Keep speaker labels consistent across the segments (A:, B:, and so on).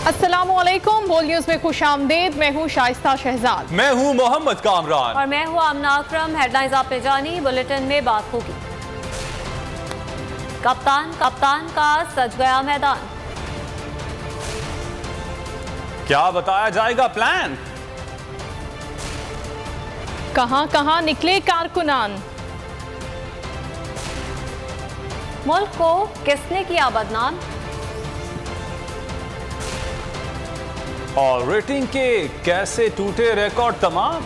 A: अस्सलामुअलैकुम, बोल न्यूज में खुश आमदेद। मैं हूँ शाइस्ता शहजाद।
B: मैं हूँ मोहम्मद कामरान
C: और मैं हूँ आमना अकरम। हेडलाइंस आपने जानी, बुलेटिन में बात होगी। कप्तान का सज गया मैदान,
B: क्या बताया जाएगा प्लान?
A: कहां कहां निकले कारकुनान,
C: मुल्क को किसने किया बदनाम,
B: और रेटिंग के कैसे टूटे रिकॉर्ड तमाम।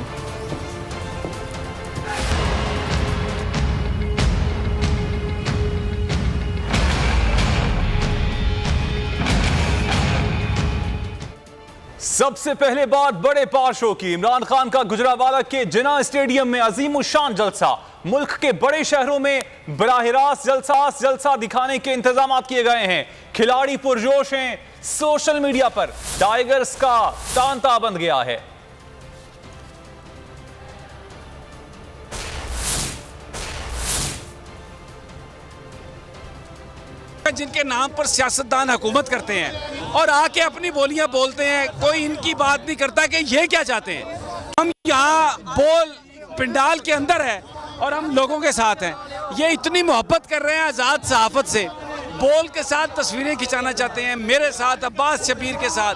B: सबसे पहले बात बड़े पार शो की। इमरान खान का गुजरावाला के जिना स्टेडियम में अजीमुशान जलसा। मुल्क के बड़े शहरों में बराह रास्त जलसा दिखाने के इंतजाम किए गए हैं। खिलाड़ी पुरजोश हैं। सोशल मीडिया पर टाइगर्स का तांता बंध गया है।
D: जिनके नाम पर सियासतदान हुकूमत करते हैं और आके अपनी बोलियां बोलते हैं, कोई इनकी बात नहीं करता कि ये क्या चाहते हैं। हम यहाँ बोल पिंडाल के अंदर है और हम लोगों के साथ हैं। ये इतनी मोहब्बत कर रहे हैं आज़ाद सहाफ़त से, बोल के साथ तस्वीरें खिंचाना चाहते हैं। मेरे साथ अब्बास शबीर के साथ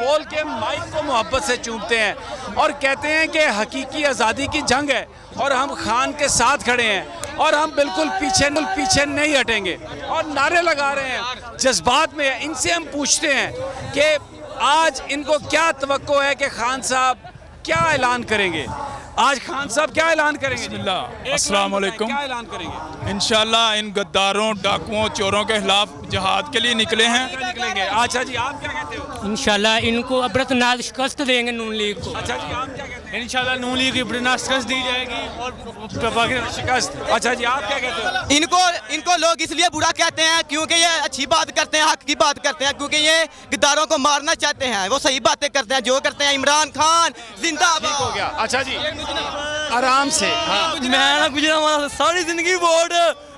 D: बोल के माइक को मोहब्बत से चूमते हैं और कहते हैं कि हकीकी आज़ादी की जंग है और हम खान के साथ खड़े हैं और हम बिल्कुल पीछे नहीं हटेंगे और नारे लगा रहे हैं, जज्बात में है। इनसे हम पूछते हैं कि आज इनको क्या तवक्को है कि खान साहब क्या ऐलान करेंगे। आज खान साहब क्या ऐलान करेंगे?
E: अस्सलाम वालेकुम।
D: क्या ऐलान करेंगे?
E: इंशाल्लाह इन गद्दारों, डाकुओं, चोरों के खिलाफ जिहाद के लिए निकले हैं।
D: निकलेंगे। अच्छा जी, आप क्या कहते हो?
F: इंशाल्लाह इनको अबरतनाक शिकस्त देंगे नून लीग को।
D: अच्छा जी, आप क्या कहते हैं?
F: इंशाल्लाह नून लीग की अबरतनाक शिकस्त दी जाएगी और
D: शिकस्त। अच्छा जी, आप क्या कहते हो?
G: इनको लोग इसलिए बुरा कहते हैं क्योंकि ये अच्छी बात करते हैं, हक की बात करते हैं, क्योंकि ये गद्दारों को मारना चाहते हैं। वो सही बातें करते हैं, जो करते हैं। इमरान खान जिंदाबाद।
D: हो गया। अच्छा जी, आराम से।
F: मैं ना गुजरावाला सारी जिंदगी वोट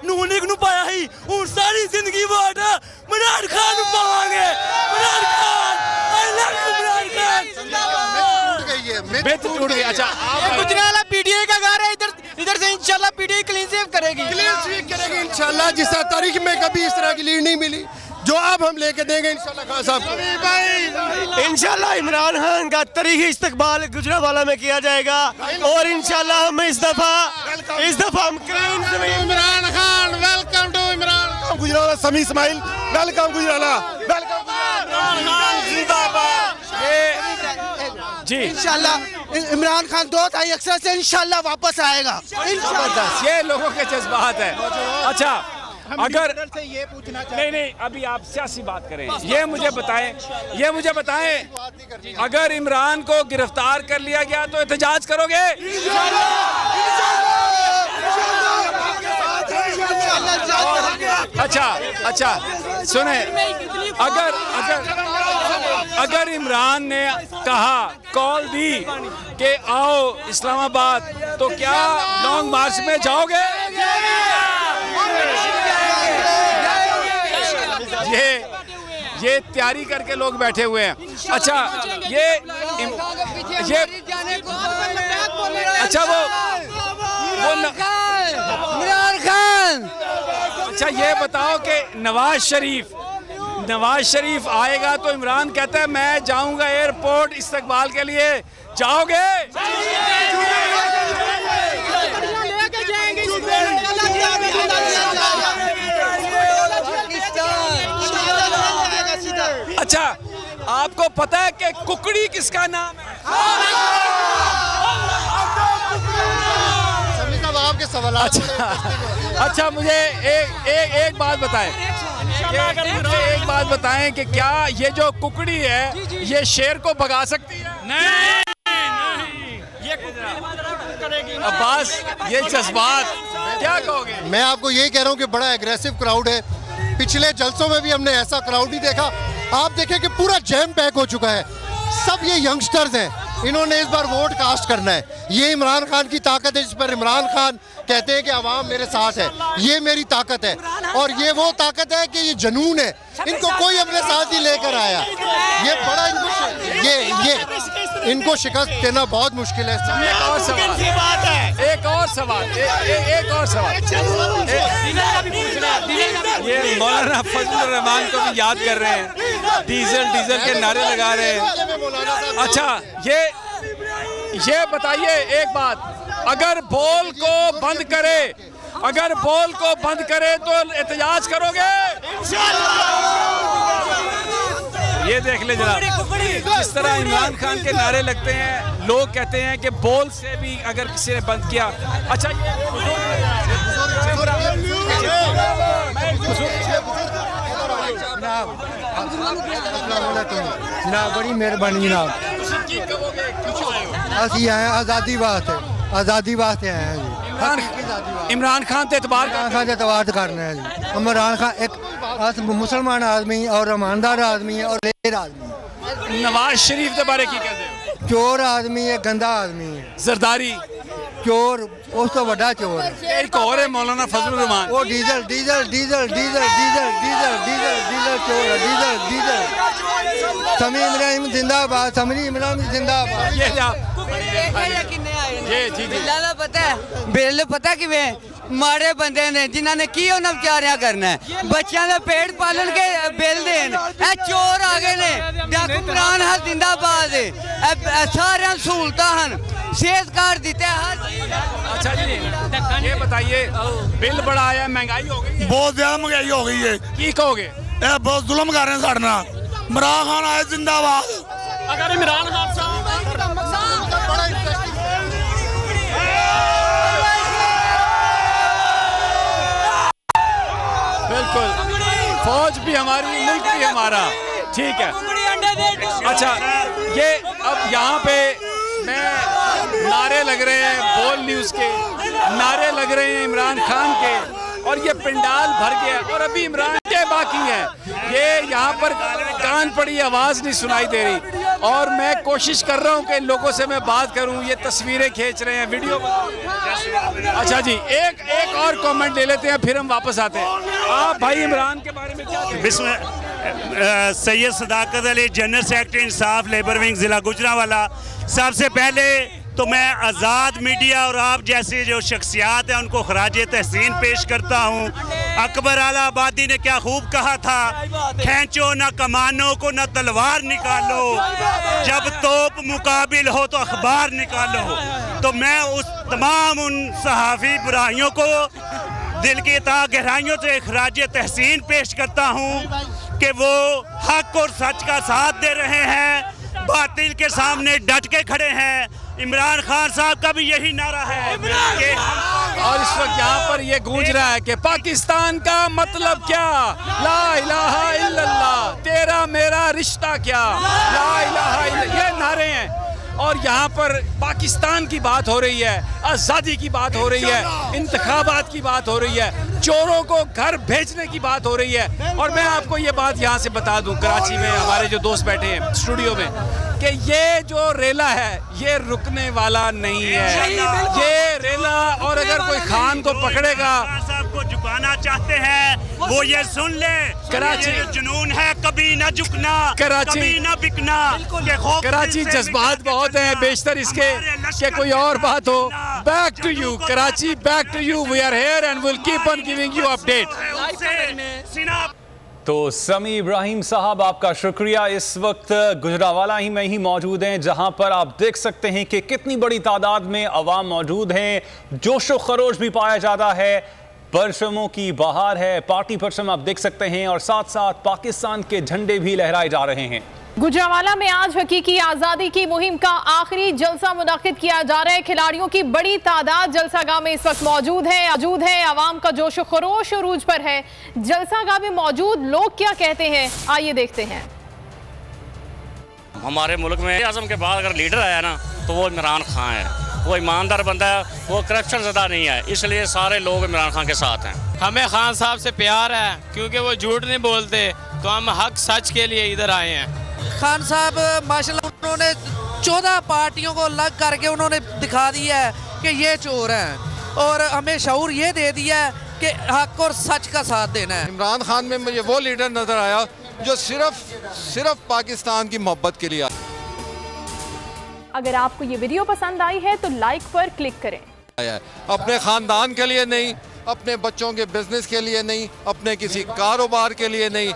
F: नून लीग नूं पाया ही, और सारी जिंदगी वोट इमरान खान नूं पावांगे। Imran Khan, I love you Imran Khan.
D: बेत टूट गई। अच्छा,
G: गुजरावाला पीटीआई का घर है। इधर से इंशाल्लाह पीटीआई क्लीन स्वीप करेगी
H: इंशाल्लाह। जिस तारीख में कभी इस तरह की लीड नहीं मिली जो अब हम लेके देंगे इंशाल्लाह। खान साहब
F: इंशाल्लाह इमरान खान का तरीके इस्तकबाल गुजरावाला में किया जाएगा और इंशाल्लाह हम इस दफा हम
H: इमरान खान, वेलकम टू इमरान गुजरावाला। समी इस्माइल, वेलकम गुजरावाला, वेलकम जिंदाबाद।
D: जी
G: इंशाल्लाह इमरान खान 2 तारीख से इंशाल्लाह वापस आएगा।
D: ये लोगों के जज्बात है। अच्छा, अगर नहीं, अभी आप सियासी बात करें। ये मुझे बताएं अगर इमरान को गिरफ्तार कर लिया गया तो एहतजाज करोगे? अच्छा सुने, अगर इमरान ने कहा, कॉल दी कि आओ इस्लामाबाद, तो क्या लॉन्ग मार्च में जाओगे? ये तैयारी करके लोग बैठे हुए हैं। अच्छा, अच्छा वो
G: इमरान खान।
D: अच्छा, ये बताओ कि नवाज शरीफ आएगा तो इमरान कहता है मैं जाऊंगा एयरपोर्ट इस्तकबाल के लिए, जाओगे? अच्छा, आपको पता है कि कुकड़ी किसका नाम है?
H: आपके सवाल।
D: अच्छा, मुझे एक बात बताएं कि क्या ये जो कुकड़ी है ये शेर को भगा सकती है? नहीं। ये अब्बास, ये जज्बात क्या कहोगे?
H: मैं आपको यही कह रहा हूँ कि बड़ा एग्रेसिव क्राउड है। पिछले जलसों में भी हमने ऐसा क्राउड नहीं देखा। आप देखें कि पूरा जैम पैक हो चुका है। सब ये यंगस्टर्स हैं इन्होंने इस बार वोट कास्ट करना है। ये इमरान खान की ताकत है, जिस पर इमरान खान कहते हैं कि अवाम मेरे साथ है। ये मेरी ताकत है और ये वो ताकत है कि ये जुनून है, इनको कोई अपने साथ ही लेकर आया। ये बड़ा इनको शिकस्त देना बहुत मुश्किल है।
D: एक और सवाल ये मौलाना फजलुर रहमान को भी याद कर रहे हैं, डीजल के नारे लगा रहे हैं। अच्छा, ये बताइए एक बात, अगर बॉल को बंद करे तो एहतजाज करोगे? ये देख ले जनाब, इस तरह इमरान खान के नारे लगते हैं। लोग कहते हैं कि बॉल से भी अगर किसी ने बंद किया। अच्छा,
H: जनाब बड़ी मेहरबानी जनाब, असि आए आज़ादी वास्ते आए हैं जी।
D: इमरान खान ते एतबार
H: करना है जी। इमरान खान एक मुसलमान आदमी और ईमानदार आदमी है और लेर आदमी।
D: नवाज शरीफ के बारे की कहते हैं?
H: चोर आदमी है, गंदा आदमी है।
D: जरदारी
H: चोर, उस तो बड़ा चोर है।
D: एक और है मौलाना फजलुर रहमान,
H: वो डीजल चोर है, डीजल। समी इब्राहिम जिंदाबाद,
I: बिल पता किवें माड़े बंदे ने जिन्होंने की उन्होंने बेचारियां करना है, बच्चों का पेट पालन के बिल देन। चोर आ गए ने, डाकू इमरान है जिंदाबाद, सारे सहूलतां हैं, सेहत कार्ड दिते हर।
D: अच्छा जी, ये बताइए, बिल बड़ा आया, महंगाई हो गई,
E: बहुत ज्यादा महंगाई हो गई है।
D: की कहोगे?
E: बहुत जुल्म कर रहे हैं साढ़े नाल। इमरान खान आए जिंदाबाद।
D: अगर इमरान खान बिल्कुल, फौज भी हमारी, मुल्क भी हमारा, ठीक है। अच्छा, ये अब यहाँ पे नारे लग रहे हैं, बोल न्यूज़ के नारे लग रहे हैं इमरान खान के, और ये पंडाल भर गया और अभी इमरान के बाकी हैं। ये यहाँ पर कान पड़ी आवाज़ नहीं सुनाई दे रही, और मैं कोशिश कर रहा हूँ कि लोगों से मैं बात करूँ। ये तस्वीरें खींच रहे हैं, वीडियो। अच्छा जी, एक और कमेंट ले लेते हैं, फिर हम वापस आते हैं। आप भाई इमरान के बारे में क्या कहेंगे?
J: सैयद सदाकत अली, जनरल सेक्रेटरी इंसाफ लेबर विंग ज़िला गुजरांवाला। सबसे पहले तो मैं आज़ाद मीडिया और आप जैसे जो शख्सियात हैं उनको खराजे तहसीन पेश करता हूँ। अकबर आला आबादी ने क्या खूब कहा था, खींचो ना कमानों को ना तलवार निकालो, जब तोप मुकाबिल हो तो अखबार निकालो। तो मैं उस तमाम उन सहाफ़ी बुराइयों को दिल की गहराइयों से खराजे तहसीन पेश करता हूँ कि वो हक और सच का साथ दे रहे हैं, बातिल के सामने डट के खड़े हैं। इमरान खान साहब का भी यही नारा है कि
D: और इस वक्त यहाँ पर ये गूंज रहा है कि पाकिस्तान का मतलब क्या, ला इलाहा इल्लल्लाह, तेरा मेरा रिश्ता क्या, ला इलाहा इल्लल्लाह, ये नारे हैं। और यहाँ पर पाकिस्तान की बात हो रही है, आज़ादी की बात हो रही है, इंतखाबात की बात हो रही है, चोरों को घर भेजने की बात हो रही है। और मैं आपको ये बात यहाँ से बता दूँ, कराची में हमारे जो दोस्त बैठे हैं स्टूडियो में, कि ये जो रेला है ये रुकने वाला नहीं है, ये रेला। और अगर कोई खान को पकड़ेगा,
J: साहब को झुकाना चाहते हैं वो ये सुन ले, कराची जुनून है कभी ना झुकना, कभी ना बिकना।
D: कराची जज्बात बहुत हैं, बेशतर इसके कि कोई और बात हो। Back to you Karachi, back to you, we are here and will keep on giving you update.
B: तो समी इब्राहिम साहब, आपका शुक्रिया। इस वक्त गुजरांवाला ही में ही मौजूद हैं, जहां पर आप देख सकते हैं कि कितनी बड़ी तादाद में अवाम मौजूद हैं, जोशो खरोश भी पाया जाता है, परचमों की बहार है, पार्टी परचम आप देख सकते हैं, और साथ साथ पाकिस्तान के झंडे भी लहराए जा रहे हैं।
A: गुजरांवाला में आज हकीकी आज़ादी की मुहिम का आखिरी जलसा मुनाकिद किया जा रहा है। खिलाड़ियों की बड़ी तादाद जलसागाह में इस वक्त मौजूद है। आवाम का जोश व खरोश उरूज पर है। जलसागाह में मौजूद लोग क्या कहते हैं, आइए देखते हैं।
K: हमारे मुल्क में आज़म के बाद अगर लीडर आया ना तो वो इमरान खान है। वो ईमानदार बंदा है, वो करप्शन ज़्यादा नहीं है, इसलिए सारे लोग इमरान खान के साथ हैं।
F: हमें खान साहब से प्यार है क्योंकि वो झूठ नहीं बोलते, तो हम हक सच के लिए इधर आए हैं।
I: खान साहब माशाल्लाह उन्होंने
F: 14 पार्टियों को अलग करके उन्होंने दिखा दिया है कि ये चोर हैं और हमें शऊर ये दे दिया है कि हक और सच का साथ देना है।
L: इमरान खान में मुझे वो लीडर नजर आया जो सिर्फ पाकिस्तान की मोहब्बत के लिए।
A: अगर आपको ये वीडियो पसंद आई है तो लाइक पर क्लिक करें।
L: अपने खानदान के लिए नहीं, अपने बच्चों के बिजनेस के लिए नहीं, अपने किसी कारोबार के लिए नहीं।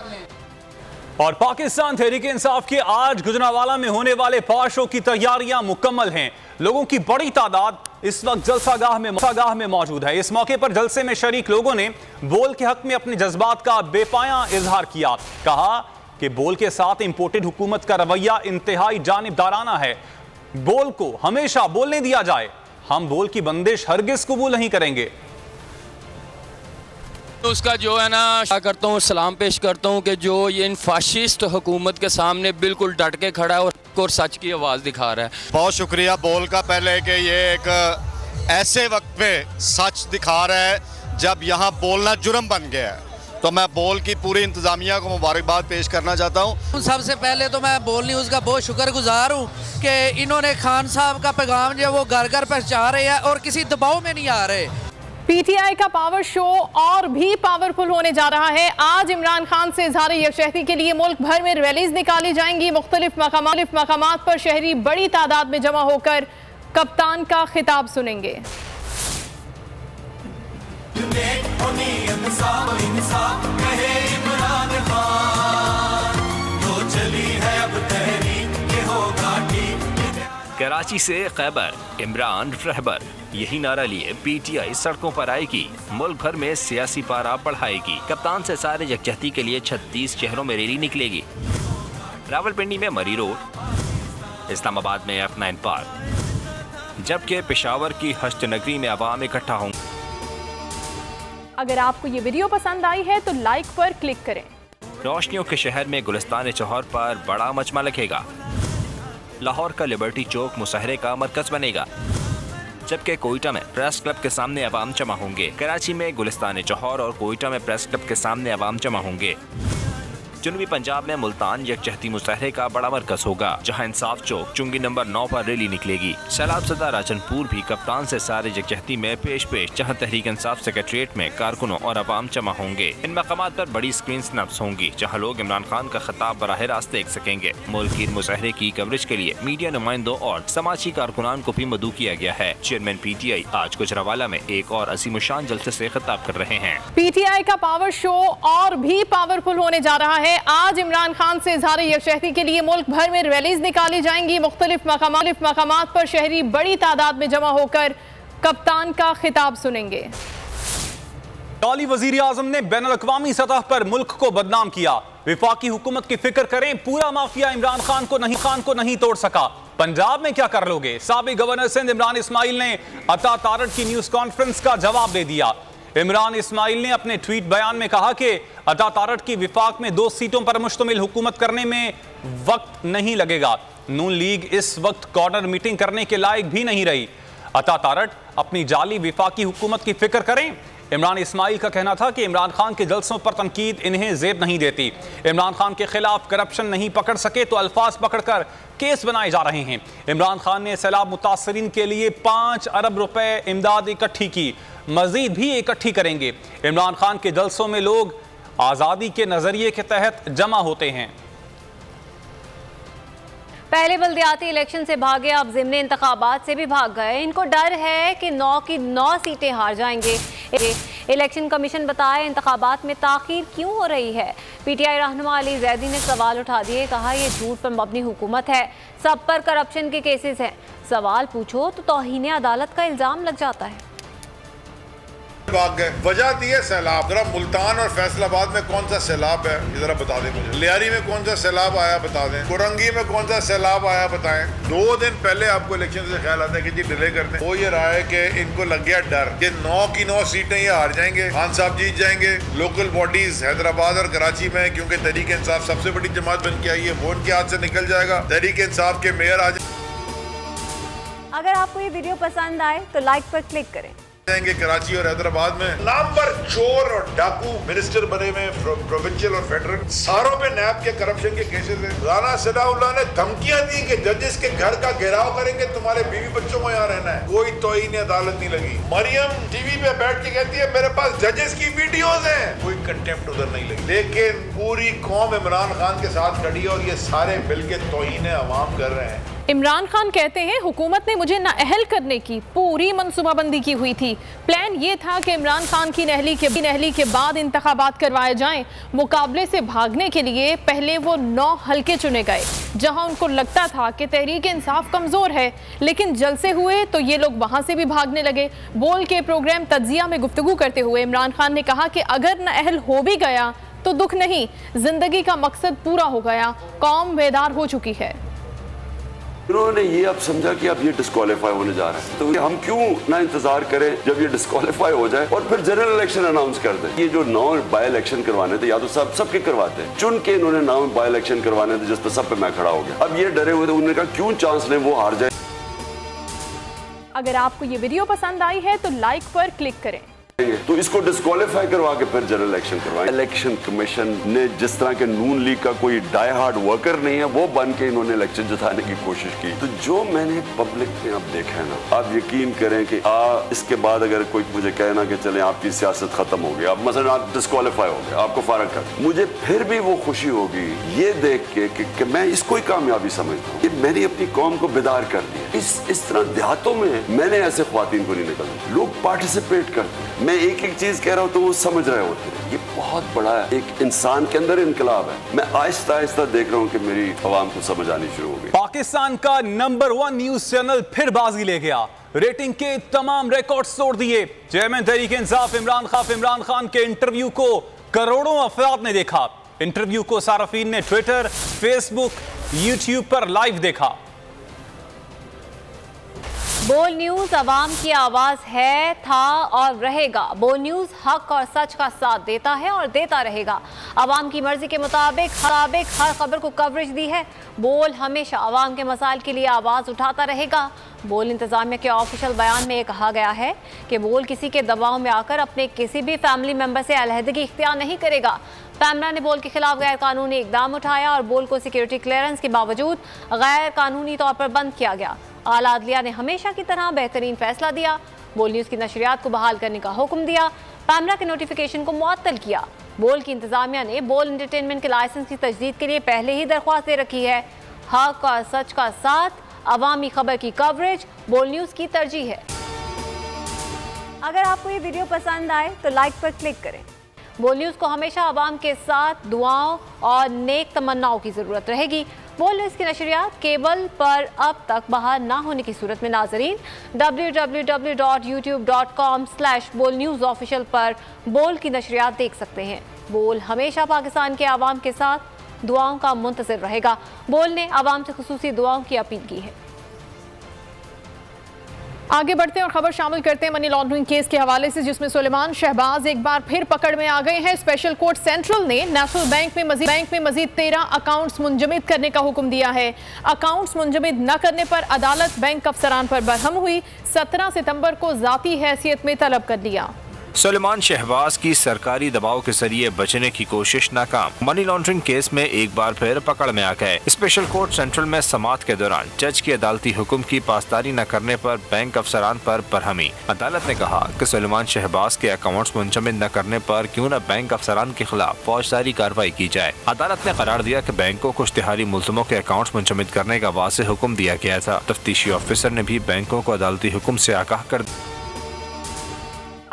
B: और पाकिस्तान तहरीक-ए-इंसाफ के आज गुजरांवाला में होने वाले पावर शो की तैयारियां मुकम्मल हैं। लोगों की बड़ी तादाद इस वक्त जलसागाह में मौजूद है। इस मौके पर जलसे में शरीक लोगों ने बोल के हक में अपने जज्बात का बेपाया इजहार किया। कहा कि बोल के साथ इंपोर्टेड हुकूमत का रवैया इंतहाई जानिबदाराना है। बोल को हमेशा बोलने दिया जाए, हम बोल की बंदिश हरगिज कबूल नहीं करेंगे।
M: तो उसका जो है ना करता हूँ, सलाम पेश करता हूँ कि जो ये इन फाशिस्ट हुकूमत के सामने बिल्कुल डट के खड़ा है और सच की आवाज़ दिखा रहा है।
N: बहुत शुक्रिया बोल का पहले कि ये एक ऐसे वक्त पे सच दिखा रहा है जब यहाँ बोलना जुर्म बन गया है। तो मैं बोल की पूरी इंतजामिया को मुबारकबाद पेश करना चाहता हूँ।
F: सबसे पहले तो मैं बोल न्यूज़ का बहुत शुक्रगुजार हूँ कि इन्होंने खान साहब का पैगाम जो वो घर घर पहुँचा रहे हैं और किसी दबाव में नहीं आ रहे।
A: पीटीआई का पावर शो और भी पावरफुल होने जा रहा है। आज इमरान खान से इज़हार यकजहती के लिए मुल्क भर में रैलीज निकाली जाएंगी। मुख्तलिफ मकामात पर शहरी बड़ी तादाद में जमा होकर कप्तान का खिताब सुनेंगे।
O: कराची से खैबर, इमरान रहबर, यही नारा लिए पीटीआई सड़कों पर आएगी। मुल्क भर में सियासी पारा बढ़ाएगी। कप्तान से सारे यकजहती के लिए 36 शहरों में रैली निकलेगी। रावलपिंडी में मरी रोड, इस्लामाबाद में F9 पार्क, जबकि पेशावर की हश्त नगरी में अवाम इकट्ठा होंगे।
A: अगर आपको ये वीडियो पसंद आई है तो लाइक पर क्लिक करें।
O: रोशनियों के शहर में गुलिस्तान चौहर पर बड़ा मजमा लगेगा। लाहौर का लिबर्टी चौक मुसहरे का मरकज बनेगा, जबकि कोयटा में प्रेस क्लब के सामने अवाम जमा होंगे। कराची में गुलिस्तान चौहर और कोयटा में प्रेस क्लब के सामने अवाम जमा होंगे। जनूबी पंजाब में मुल्तान यकजहती मुसहरे का बड़ा मरकज होगा, जहां इंसाफ चौक चुंगी नंबर 9 पर रैली निकलेगी। सैलाब ज़दा राजनपुर भी कप्तान से सारे यकजहती में पेश, जहां तहरीक इंसाफ सेक्रेटरिएट में कारकुनों और अवाम जमा होंगे। इन मकामात पर बड़ी स्क्रीन नब्स होंगी, जहां लोग इमरान खान का खिताब बराह रास्त देख सकेंगे। मुल्क की मुसहरे की कवरेज के लिए मीडिया नुमाइंदों और समाजी कारकुनान को भी मदऊ किया गया है। चेयरमैन पीटीआई आज गुजरांवाला में एक और अज़ीमुशान जलसे से खिताब कर रहे हैं।
A: पीटीआई का पावर शो और भी पावरफुल होने जा रहा है। आज इमरान खान से इज़हार यकजहती के लिए मुल्क भर में रैलीज निकाली जाएंगी। मुख्तलिफ मकामात पर शहरी बड़ी तादाद में जमा होकर कप्तान का खिताब सुनेंगे।
B: काली वजीर आजम ने बैनुल-अक़वामी सतह पर मुल्क को बदनाम किया। विफाकी हुकूमत की फिक्र करें, पूरा माफिया इमरान खान को नहीं तोड़ सका। पंजाब में क्या कर लोगे? साबिक गवर्नर सिंध इमरान इस्माइल ने अता तारड़ की न्यूज कॉन्फ्रेंस का जवाब दे दिया। इमरान इस्माइल ने अपने ट्वीट बयान में कहा कि अता तारड़ की विफाक में 2 सीटों पर मुश्तमिल हुकूमत करने में वक्त नहीं लगेगा। नून लीग इस वक्त कॉर्नर मीटिंग करने के लायक भी नहीं रही। अता तारड़ अपनी जाली विफाकी हुकूमत की फिक्र करें। इमरान इस्माइल का कहना था कि इमरान खान के जलसों पर तनकीद इन्हें ज़ेब नहीं देती। इमरान खान के खिलाफ करप्शन नहीं पकड़ सके तो अल्फाज पकड़कर केस बनाए जा रहे हैं। इमरान खान ने सैलाब मुतासरीन के लिए 5 अरब रुपए इमदाद इकट्ठी की, मजीद भी इकट्ठी करेंगे। इमरान खान के जलसों में लोग आज़ादी के नजरिए के तहत जमा होते हैं।
C: पहले बल्दियाती इलेक्शन से भागे, अब ज़िमनी इंतखाबात से भी भाग गए। इनको डर है कि 9 की 9 सीटें हार जाएंगे। इलेक्शन कमीशन बताए इंतखाबात में ताख़ीर क्यों हो रही है। पीटीआई रहनुमा अली जैदी ने सवाल उठा दिए, कहा यह झूठ पर मबनी हुकूमत है, सब पर करप्शन के केसेस हैं। सवाल पूछो तो तौहीन अदालत का इल्ज़ाम लग जाता है।
P: भाग गए, वजह दी है सैलाब। जरा मुल्तान और फैसलाबाद में कौन सा सैलाब है ये जरा बता दें मुझे। लियारी में कौन सा सैलाब आया बता दें। कुरंगी में कौन सा सैलाब आया बताएं। 2 दिन पहले आपको इलेक्शन से ख्याल आता है कि जी डिले कर दें। वो ये रहा है कि इनको लग गया डर कि 9 की 9 सीटें ये हार जाएंगे, खान साहब जीत जाएंगे। लोकल बॉडीज हैदराबाद और कराची में, क्योंकि तहरीक इंसाफ सबसे बड़ी जमात बन के आई है, वो उनके हाथ से निकल जाएगा। तहरीक इंसाफ के मेयर आ जाए।
C: अगर आपको ये वीडियो पसंद आए तो लाइक पर क्लिक करें।
P: जाएंगे कराची और हैदराबाद में। नाम पर चोर और डाकू मिनिस्टर बने हुए प्रोविंशियल और फेडरल, सारों पे नैब के करप्शन के केसेस हैं। राना सनाउल्लाह ने धमकियां दी कि जजेस के घर का घेराव करेंगे, तुम्हारे बीवी बच्चों को यहाँ रहना है। कोई तौहीन अदालत नहीं लगी। मरियम टीवी पे बैठ के कहती है मेरे पास जजेस की वीडियोस हैं, कोई कंटेम्प्ट उधर नहीं लगी। लेकिन पूरी कौम इमरान खान के साथ खड़ी है और ये सारे मिलकर तौहीन अवाम कर रहे हैं।
A: इमरान खान कहते हैं हुकूमत ने मुझे नाअहल करने की पूरी मनसूबाबंदी की हुई थी। प्लान ये था कि इमरान खान की नहली के बाद इंतखाबात करवाए जाएं। मुकाबले से भागने के लिए पहले वो 9 हलके चुने गए जहां उनको लगता था कि तहरीक इंसाफ कमज़ोर है, लेकिन जलसे हुए तो ये लोग वहां से भी भागने लगे। बोल के प्रोग्राम तज्जिया में गुफ्तगू करते हुए इमरान खान ने कहा कि अगर नाअहल हो भी गया तो दुख नहीं, जिंदगी का मकसद पूरा हो गया, कौम बेदार हो चुकी है।
Q: उन्होंने ये अब समझा कि अब ये डिस्क्वालीफाई होने जा रहा है, तो हम क्यों ना इंतजार करें जब ये डिस्क्वालीफाई हो जाए और फिर जनरल इलेक्शन अनाउंस कर दें। ये जो 9 बाई इलेक्शन करवाने थे, या तो सबके करवाते हैं, चुन के इन्होंने 9 बाई इलेक्शन करवाने थे जिस पर सब पे मैं खड़ा हो गया। अब ये डरे हुए थे, उन्होंने कहा क्यों चांस लें वो हार जाए।
A: अगर आपको ये वीडियो पसंद आई है तो लाइक पर क्लिक करें,
Q: तो इसको डिस्क्वालीफाई करवा के फिर जनरल इलेक्शन करवाएं। इलेक्शन कमीशन ने जिस तरह के नून लीग का कोई डाई हार्ड वर्कर नहीं है, वो बन के इन्होंने इलेक्शन जिताने की कोशिश की। तो जो मैंने पब्लिक में अब देखा है ना, आप यकीन करें कि इसके बाद अगर कोई मुझे कहना कि चलें आपकी सियासत खत्म हो गई, अब मसलन आप डिस्क्वालीफाई हो गए, आपको फारग कर, मुझे फिर भी वो खुशी होगी ये देख के कि मैं इसको ही कामयाबी समझता हूँ कि मैंने अपनी कौम को बेदार कर दिया। इस तरह देहातों में मैंने ऐसे ख्वातीन को नहीं निकलना, लोग पार्टिसिपेट करते हैं। मैं एक चीज कह रहा हूं तो वो समझ रहे होते हैं। ये बहुत बड़ा एक इंसान के अंदर इनकलाब है। मैं आहिस्ता आहिस्ता देख रहा हूं कि मेरी आवाम को समझ आनी शुरू हो गई।
B: पाकिस्तान का नंबर 1 न्यूज चैनल फिर बाजी ले गया, रेटिंग के तमाम रिकॉर्ड्स तोड़ दिए। चेयरमैन तहरीक इंसाफ इमरान खान के इंटरव्यू को करोड़ों अफराद ने देखा। इंटरव्यू को सार्फिन ने ट्विटर, फेसबुक, यूट्यूब पर लाइव देखा।
C: बोल न्यूज आवाम की आवाज है, था और रहेगा। बोल न्यूज हक और सच का साथ देता है और देता रहेगा। आवाम की मर्जी के मुताबिक हर खबर को कवरेज दी है। बोल हमेशा आवाम के मसाइल के लिए आवाज उठाता रहेगा। बोल इंतजामिया के ऑफिशियल बयान में ये कहा गया है कि बोल किसी के दबाव में आकर अपने किसी भी फैमिली मेंबर से अलहदगी इख्तियार नहीं करेगा। पैमरा ने बोल के खिलाफ गैर कानूनी इकदाम उठाया और बोल को सिक्योरिटी क्लियरेंस के बावजूद गैर कानूनी तौर पर बंद किया गया। आला अदलिया ने हमेशा की तरह बेहतरीन फैसला दिया। बोल न्यूज़ की नशरियात को बहाल करने का हुक्म दिया। पैमरा के नोटिफिकेशन को मुअत्तल किया। बोल की इंतजामिया ने बोल एंटरटेनमेंट के लाइसेंस की तजदीद के लिए पहले ही दरख्वास्त दे रखी है। हक और सच का साथ, अवामी खबर की कवरेज बोल न्यूज़ की तरजीह है। अगर आपको ये वीडियो पसंद आए तो लाइक पर क्लिक करें। बोल न्यूज़ को हमेशा आवाम के साथ दुआओं और नेक तमन्नाओं की ज़रूरत रहेगी। बोल न्यूज़ की नशरियात केबल पर अब तक बहाल ना होने की सूरत में नाजरीन www.youtube.com/बोल न्यूज़ ऑफिशियल पर बोल की नशरियात देख सकते हैं। बोल हमेशा पाकिस्तान के आवाम के साथ दुआओं का मुंतज़िर रहेगा। बोल ने आवाम से खुसूसी दुआओं की अपील की है।
A: आगे बढ़ते हैं और खबर शामिल करते हैं मनी लॉन्ड्रिंग केस के हवाले से, जिसमें सुलेमान शहबाज एक बार फिर पकड़ में आ गए हैं। स्पेशल कोर्ट सेंट्रल ने नेशनल बैंक में मजीद 13 अकाउंट्स मुंजमद करने का हुक्म दिया है। अकाउंट्स मुंजमद न करने पर अदालत बैंक अफसरान पर बरहम हुई। 17 सितंबर को जाती हैसियत में तलब कर लिया।
O: सुलेमान शहबाज की सरकारी दबाव के जरिए बचने की कोशिश नाकाम। मनी लॉन्ड्रिंग केस में एक बार फिर पकड़ में आ गए। स्पेशल कोर्ट सेंट्रल में समाअत के दौरान जज के अदालती हुक्म की पासदारी न करने पर बैंक अफसरान पर बरहमी। अदालत ने कहा कि सुलेमान शहबाज के अकाउंट्स मुंजमद न करने पर क्यों न बैंक अफसरान के खिलाफ फौजदारी कार्रवाई की जाए। अदालत ने करार दिया कि बैंकों को इश्तिहारी मुल्ज़िमों के अकाउंट्स मुंजमद करने का वाज़ेह हुक्म दिया गया था। तफ्तीशी ऑफिसर ने भी बैंकों को अदालती हुक्म से आगाह कर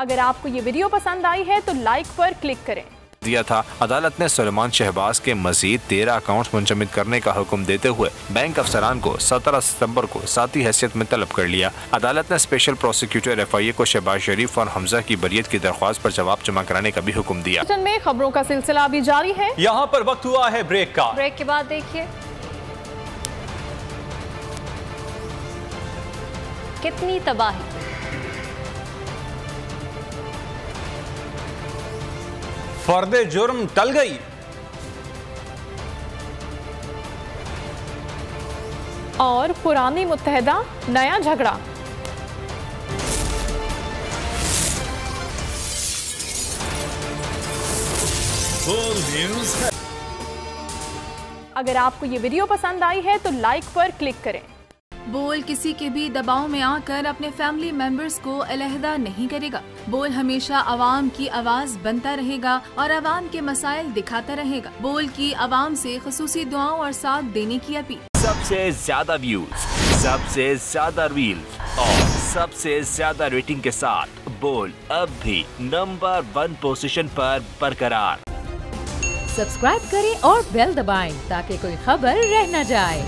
A: अगर आपको ये वीडियो पसंद आई है तो लाइक पर क्लिक करें
O: दिया था। अदालत ने सुलेमान शहबाज के मजीद 13 अकाउंट्स मुंजमद करने का हुक्म देते हुए बैंक अफसरान को 17 सितंबर को साती हैसियत में तलब कर लिया। अदालत ने स्पेशल प्रोसिक्यूटर FIA को शहबाज शरीफ और हमजा की बरियत की दरख्वास्त पर जवाब जमा कराने का भी हुक्म दिया।
A: में खबरों का सिलसिला अभी जारी है।
B: यहाँ पर वक्त हुआ है ब्रेक का।
C: ब्रेक के बाद देखिए कितनी तबाही।
B: फर्दे जुर्म टल गई।
A: और पुरानी मुत्तहदा नया झगड़ा।
R: बोल न्यूज है।
A: अगर आपको ये वीडियो पसंद आई है तो लाइक पर क्लिक करें।
S: बोल किसी के भी दबाव में आकर अपने फैमिली मेंबर्स को अलहदा नहीं करेगा। बोल हमेशा आवाम की आवाज बनता रहेगा और आवाम के मसाइल दिखाता रहेगा। बोल की आवाम से खुसूसी दुआओं और साथ देने की अपील।
O: सबसे ज्यादा व्यूज, सबसे ज्यादा रील्स और सबसे ज्यादा रेटिंग के साथ बोल अब भी नंबर 1 पोजीशन पर बरकरार।
T: सब्सक्राइब करें और बेल दबाएं ताकि कोई खबर रह न जाए।